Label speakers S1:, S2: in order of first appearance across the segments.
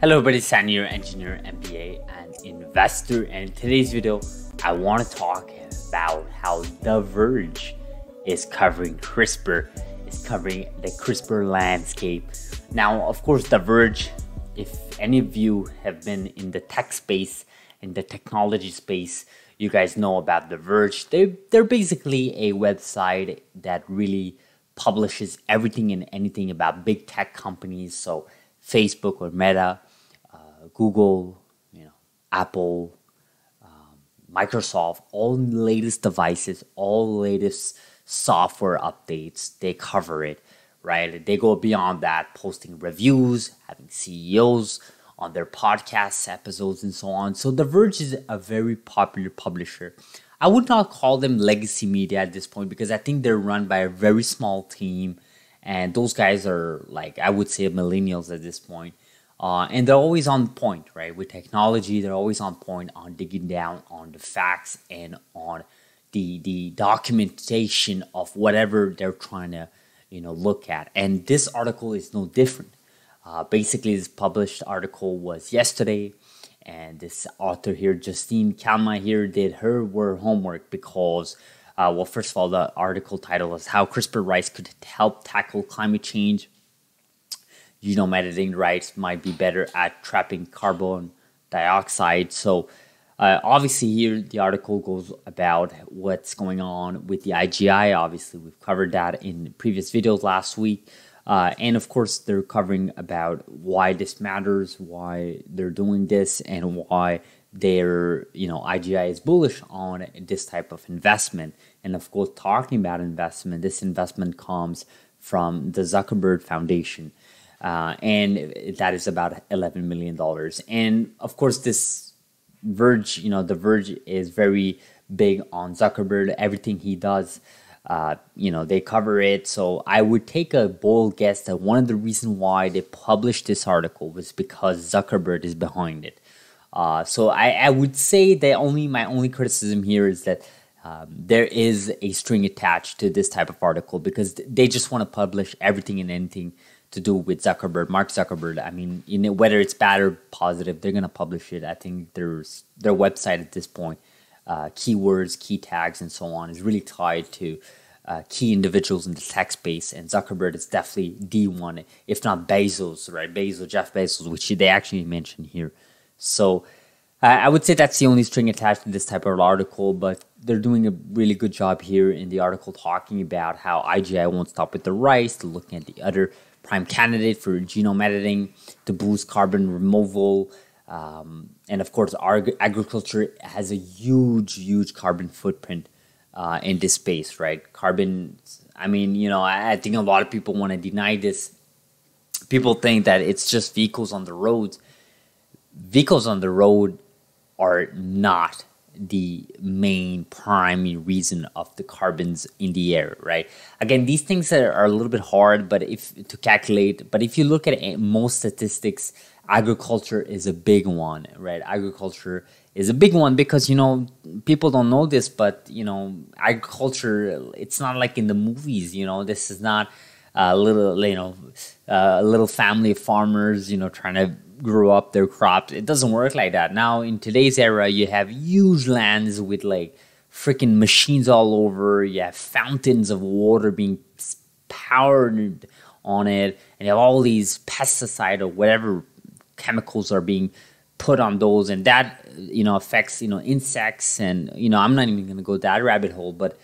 S1: Hello everybody, Senior Engineer, MBA, and Investor. And in today's video, I want to talk about how The Verge is covering CRISPR, is covering the CRISPR landscape. Now, of course, The Verge, if any of you have been in the tech space, in the technology space, you guys know about The Verge. They're basically a website that really publishes everything and anything about big tech companies. So Facebook or Meta, Google, Apple, Microsoft, all the latest devices, all the latest software updates, they cover it, right? They go beyond that, posting reviews, having CEOs on their podcast episodes and so on. So The Verge is a very popular publisher. I would not call them legacy media at this point because I think they're run by a very small team. And those guys are I would say millennials at this point. And they're always on point, right? With technology, they're always on point on digging down on the facts and on the documentation of whatever they're trying to, look at. And this article is no different. Basically, this published article was yesterday. And this author here, Justine Kalma here, did her homework because, first of all, the article title was How CRISPR Rice Could Help Tackle Climate Change. Genome editing rice might be better at trapping carbon dioxide. So obviously here the article goes about what's going on with the IGI. Obviously we've covered that in previous videos last week. And of course they're covering about why this matters, why they're doing this, and why their IGI is bullish on this type of investment. And of course, talking about investment, this investment comes from the Zuckerberg Foundation. And that is about $11 million. And of course, this Verge, The Verge is very big on Zuckerberg. Everything he does, they cover it. So I would take a bold guess that one of the reasons why they published this article was because Zuckerberg is behind it. So I would say that my only criticism here is that there is a string attached to this type of article because they just want to publish everything and anything to do with Zuckerberg, Mark Zuckerberg. I mean, whether it's bad or positive, they're going to publish it. I think their website at this point, keywords, key tags, and so on, is really tied to key individuals in the tech space. And Zuckerberg is definitely the one, if not Bezos, right? Jeff Bezos, which they actually mentioned here. So I would say that's the only string attached to this type of article, but they're doing a really good job here in the article talking about how IGI won't stop with the rice, looking at the other prime candidate for genome editing to boost carbon removal. And of course, agriculture has a huge carbon footprint in this space, right? Carbon, I think a lot of people want to deny this. People think that it's just vehicles on the roads. Vehicles on the road are not the main primary reason of the carbons in the air, right? Again, these things are a little bit hard, to calculate. But if you look at most statistics, agriculture is a big one, right? Agriculture is a big one because people don't know this, but agriculture, it's not like in the movies. This is not a little family of farmers, trying to grow up their crops. It doesn't work like that. Now, in today's era, you have huge lands with freaking machines all over. You have fountains of water being powered on it, and you have all these pesticide or whatever chemicals are being put on those, and that affects insects. And I'm not even going to go that rabbit hole, but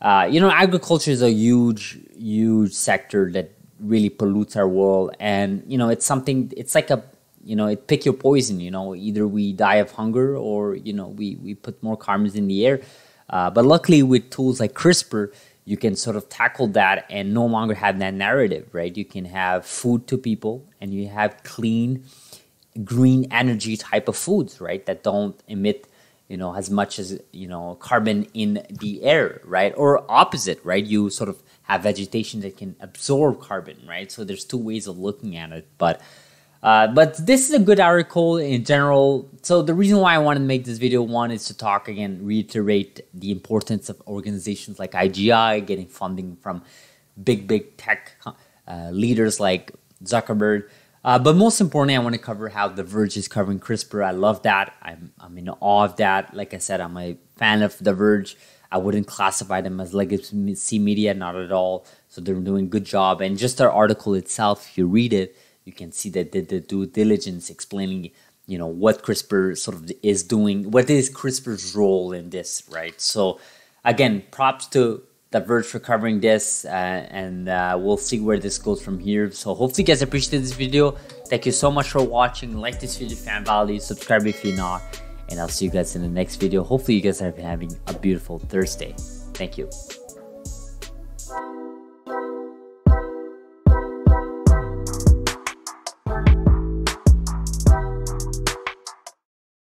S1: agriculture is a huge sector that really pollutes our world, and it's something. It's like it pick your poison. Either we die of hunger or we put more carbons in the air. But luckily, with tools like CRISPR, you can sort of tackle that and no longer have that narrative, right? You can have food to people, and you have clean, green energy type of foods, right? That don't emit as much as carbon in the air, right? Or opposite, right? You sort of have vegetation that can absorb carbon, right? So there's two ways of looking at it, but this is a good article in general. So the reason why I wanted to make this video, one, is to talk again, reiterate the importance of organizations like IGI, getting funding from big tech leaders like Zuckerberg, But most importantly, I want to cover how The Verge is covering CRISPR. I love that. I'm in awe of that. Like I said, I'm a fan of The Verge. I wouldn't classify them as legacy media, not at all. So they're doing a good job. And just their article itself, if you read it, you can see that they did due diligence explaining, what CRISPR sort of is doing, what is CRISPR's role in this, right? So again, props to The Verge for covering this, and we'll see where this goes from here. So hopefully you guys appreciated this video. Thank you so much for watching. Like this video, fan value, subscribe if you're not, and I'll see you guys in the next video. Hopefully you guys are having a beautiful Thursday. Thank you.